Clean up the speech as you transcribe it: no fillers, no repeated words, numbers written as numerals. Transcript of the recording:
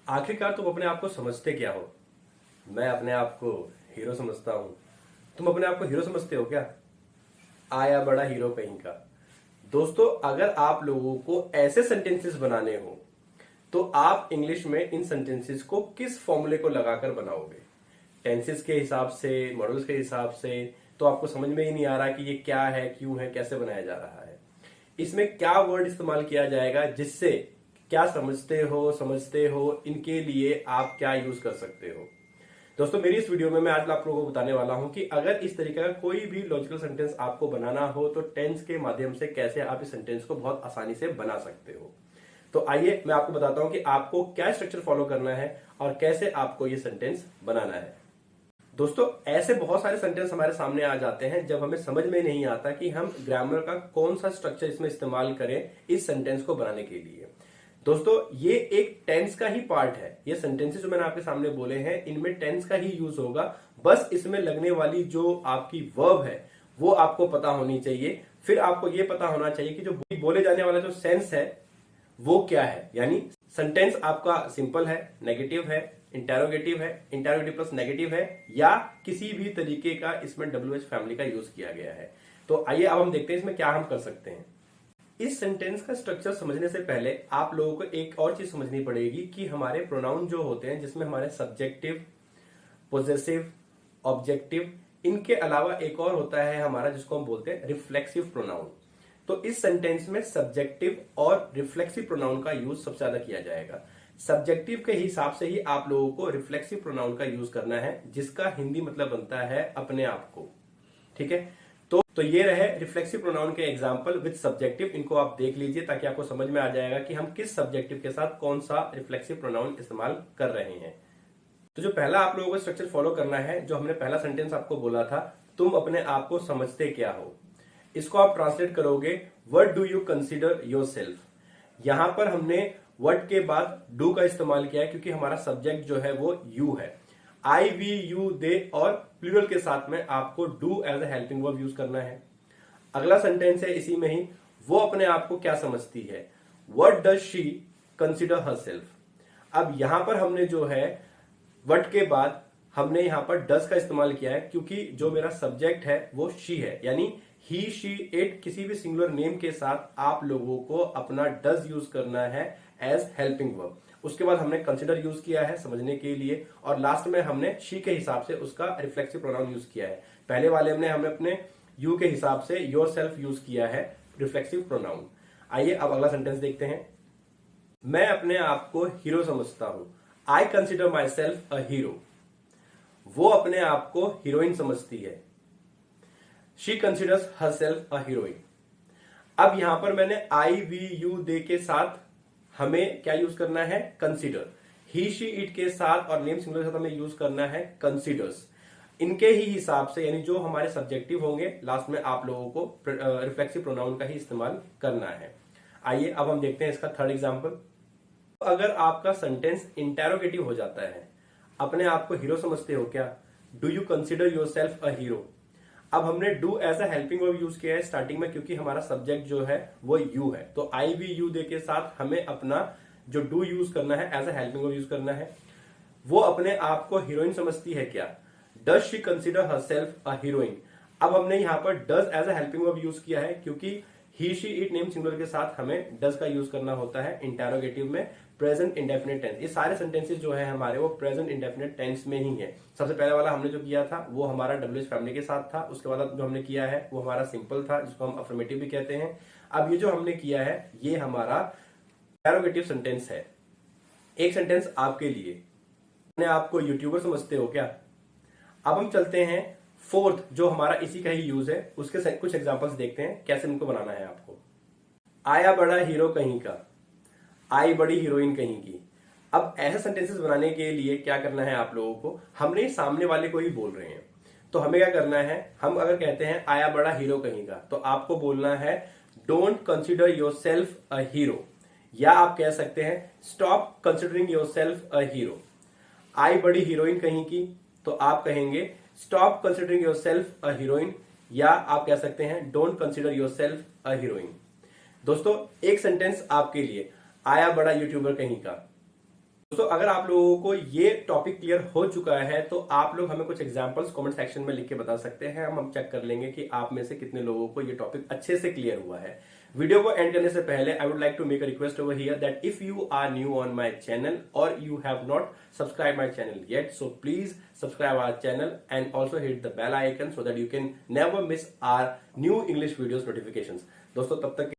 आखिरकार तुम अपने आप को समझते क्या हो? मैं अपने आप को हीरो समझता हूं। तुम अपने आप को हीरो समझते हो क्या? आया बड़ा हीरो कहीं का। दोस्तों, अगर आप लोगों को ऐसे सेंटेंसेस बनाने हो तो आप इंग्लिश में इन सेंटेंसेस को किस फॉर्मूले को लगाकर बनाओगे? टेंसेस के हिसाब से, मॉडल्स के हिसाब से? तो आपको समझ में ही नहीं आ रहा कि ये क्या है, क्यों है, कैसे बनाया जा रहा है। इसमें क्या वर्ड इस्तेमाल किया जाएगा, जिससे क्या समझते हो इनके लिए आप क्या यूज कर सकते हो। दोस्तों, मेरी इस वीडियो में मैं आज आप लोगों को बताने वाला हूं कि अगर इस तरीके का कोई भी लॉजिकल सेंटेंस आपको बनाना हो तो टेंस के माध्यम से कैसे आप इस सेंटेंस को बहुत आसानी से बना सकते हो। तो आइए मैं आपको बताता हूं कि आपको क्या स्ट्रक्चर फॉलो करना है और कैसे आपको ये सेंटेंस बनाना है। दोस्तों, ऐसे बहुत सारे सेंटेंस हमारे सामने आ जाते हैं जब हमें समझ में नहीं आता कि हम ग्रामर का कौन सा स्ट्रक्चर इसमें इस्तेमाल करें इस सेंटेंस को बनाने के लिए। दोस्तों, ये एक टेंस का ही पार्ट है। ये सेंटेंसेस जो मैंने आपके सामने बोले हैं इनमें टेंस का ही यूज होगा। बस इसमें लगने वाली जो आपकी वर्ब है वो आपको पता होनी चाहिए। फिर आपको ये पता होना चाहिए कि जो बोले जाने वाला जो सेंस है वो क्या है। यानी सेंटेंस आपका सिंपल है, नेगेटिव है, इंटेरोगेटिव प्लस नेगेटिव है, या किसी भी तरीके का इसमें WH फैमिली का यूज किया गया है। तो आइए अब हम देखते हैं इसमें क्या हम कर सकते हैं। इस सेंटेंस का स्ट्रक्चर समझने से पहले आप लोगों को एक और चीज समझनी पड़ेगी कि हमारे प्रोनाउन जो होते हैं, जिसमें हमारे सब्जेक्टिव, पोजेसिव, ऑब्जेक्टिव, इनके अलावा एक और होता है हमारा जिसको हम बोलते हैं रिफ्लेक्सिव प्रोनाउन। तो इस सेंटेंस में सब्जेक्टिव और रिफ्लेक्सिव प्रोनाउन का यूज सबसे ज्यादा किया जाएगा। सब्जेक्टिव के हिसाब से ही आप लोगों को रिफ्लेक्सिव प्रोनाउन का यूज करना है, जिसका हिंदी मतलब बनता है अपने आप को। ठीक है, तो ये रहे रिफ्लेक्सिव प्रोनाउन के एग्जांपल विद सब्जेक्टिव। इनको आप देख लीजिए ताकि आपको समझ में आ जाएगा कि हम किस सब्जेक्टिव के साथ कौन सा रिफ्लेक्सिव प्रोनाउन इस्तेमाल कर रहे हैं। तो जो पहला आप लोगों को स्ट्रक्चर फॉलो करना है, जो हमने पहला सेंटेंस आपको बोला था, तुम अपने आप को समझते क्या हो, इसको आप ट्रांसलेट करोगे what do you consider yourself. यहां पर हमने व्हाट के बाद डू का इस्तेमाल किया है क्योंकि हमारा सब्जेक्ट जो है वो यू है। आई, वी, यू, दे और प्लूरल के साथ में आपको do as a helping verb use करना है। अगला सेंटेंस है इसी में ही, वो अपने आप को क्या समझती है, what does she consider herself. अब यहां पर हमने जो है व्हाट के बाद हमने यहां पर डज का इस्तेमाल किया है क्योंकि जो मेरा सब्जेक्ट है वो शी है। यानी ही, शी, इट किसी भी सिंगुलर नेम के साथ आप लोगों को अपना डज यूज करना है एज हेल्पिंग वर्ब। उसके बाद हमने कंसिडर यूज किया है समझने के लिए, और लास्ट में हमने शी के हिसाब से उसका रिफ्लेक्सिव प्रोनाउन यूज किया है। पहले वाले में हमने अपने यू के हिसाब से योर सेल्फ यूज किया है रिफ्लेक्सिव प्रोनाउन। आइए अब अगला सेंटेंस देखते हैं। मैं अपने आप को हीरो समझता हूं। I consider my self a hero. वो अपने आप को हीरोइन समझती है। She considers her self a heroine. अब यहां पर मैंने आई, वी, यू, दे के साथ हमें क्या यूज करना है, कंसिडर। ही, शी, इट के साथ और नेम सिंगुलर के साथ हमें यूज करना है कंसिडर्स। इनके ही हिसाब से, यानी जो हमारे सब्जेक्टिव होंगे, लास्ट में आप लोगों को रिफ्लेक्सिव प्रोनाउन का ही इस्तेमाल करना है। आइए अब हम देखते हैं इसका थर्ड एग्जाम्पल। अगर आपका सेंटेंस इंटेरोगेटिव हो जाता है, अपने आप को हीरो समझते हो क्या, do you consider yourself a hero. अब हमने do as a helping verb use किया है स्टार्टिंग में क्योंकि हमारा सब्जेक्ट जो है वो यू है। तो आई, वी, यू, दे के साथ हमें अपना जो डू यूज करना है as a helping verb use करना है। वो अपने आप को हीरोइन समझती है क्या, does she consider herself a heroine. अब हमने यहां पर does as a helping verb use किया है क्योंकि he, she, it name singular के साथ हमें डज का यूज करना होता है इंटेरोगेटिव में प्रेजेंट इंडेफिनिट टेंस। ये सारे सेंटेंसेस जो है हमारे वो प्रेजेंट इंडेफिनिट टेंस में ही है। सबसे पहले वाला हमने जो किया था वो हमारा WH फैमिली के साथ था। उसके बाद जो हमने किया है वो हमारा सिंपल था, जिसको हम अफर्मेटिव भी कहते हैं। अब ये जो हमने किया है ये हमारा इंटेरोगेटिव सेंटेंस है। एक सेंटेंस आपके लिए, अपने आप को यूट्यूबर समझते हो क्या। अब हम चलते हैं फोर्थ, जो हमारा इसी का ही यूज है, उसके कुछ एग्जांपल्स देखते हैं कैसे इनको बनाना है आपको। आया बड़ा हीरो कहीं का, आई बड़ी हीरोइन कहीं की। अब ऐसे सेंटेंसेस बनाने के लिए क्या करना है आप लोगों को, हमने सामने वाले को ही बोल रहे हैं। तो हमें क्या करना है, हम अगर कहते हैं आया बड़ा हीरो कहीं का, तो आपको बोलना है don't consider yourself a hero, या आप कह सकते हैं stop considering yourself a hero. आई बड़ी हीरोइन कहीं की, तो आप कहेंगे stop considering yourself a heroine, या आप कह सकते हैं don't consider yourself a heroine. दोस्तों, एक सेंटेंस आपके लिए, आया बड़ा यूट्यूबर कहीं का। दोस्तों अगर आप लोगों को ये टॉपिक क्लियर हो चुका है तो आप लोग हमें कुछ एग्जांपल्स कमेंट सेक्शन में लिख के बता सकते हैं। हम चेक कर लेंगे कि आप में से कितने लोगों को ये टॉपिक अच्छे से क्लियर हुआ है। वीडियो को एंड करने से पहले I would like to make a request over here that if you are new on my channel और you have not subscribe my channel yet, so please subscribe our channel and also hit the bell icon so that you can never miss our new English videos notifications. दोस्तों तब तक